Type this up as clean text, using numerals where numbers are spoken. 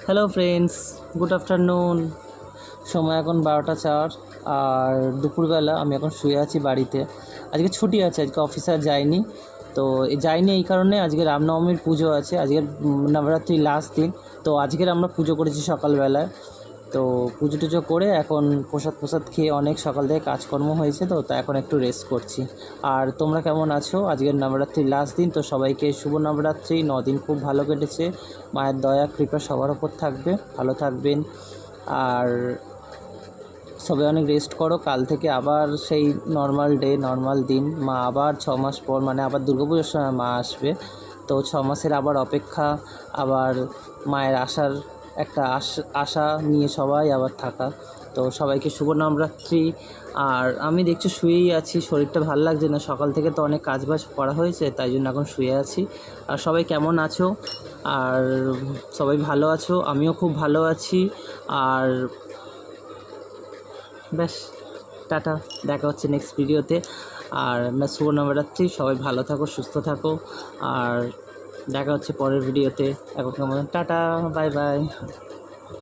Hello friends, good afternoon. সময় এখন 12টা 4। আর দুপুরবেলা আমি এখন শুয়ে আছি বাড়িতে। আজকে ছুটি আছে, আজকে অফিসে আর যাইনি। তো যাইনি এই কারণে, আজকে রামনবমীর পুজো আছে, আজকের নবরাত্রি লাস্ট দিন। তো আজকের আমরা পুজো করেছি সকালবেলায়। তো পুজো টুজো করে এখন প্রসাদ খেয়ে অনেক সকাল থেকে কাজকর্ম হয়েছে, তো এখন একটু রেস্ট করছি। আর তোমরা কেমন আছো? আজকের নবরাত্রির লাস্ট দিন, তো সবাইকে শুভ নবরাত্রি। 9 দিন খুব ভালো কেটেছে। মায়ের দয়া কৃপা সবার ওপর থাকবে, ভালো থাকবেন। আর সবাই অনেক রেস্ট করো, কাল থেকে আবার সেই নর্মাল ডে, নর্মাল দিন। মা আবার 6 মাস পর, মানে আবার দুর্গাপুজোর সময় মা আসবে। তো 6 মাসের আবার অপেক্ষা, আবার মায়ের আসার একটা আশা নিয়ে সবাই আবার থাকা। তো সবাইকে শুভ নবরাত্রি। আর আমি দেখছি শুয়েই আছি, শরীরটা ভালো লাগছে না, সকাল থেকে তো অনেক কাজবাজ করা হয়েছে, তাই জন্য এখন শুয়ে আছি। আর সবাই কেমন আছো? আর সবাই ভালো আছো? আমিও খুব ভালো আছি। আর ব্যাস, টাটা, দেখা হচ্ছে নেক্সট ভিডিওতে। আর শুভ নবরাত্রি, সবাই ভালো থাকো, সুস্থ থাকো। আর দেখা হচ্ছে পরের ভিডিওতে। এখন কেমন, টাটা, বাই বাই।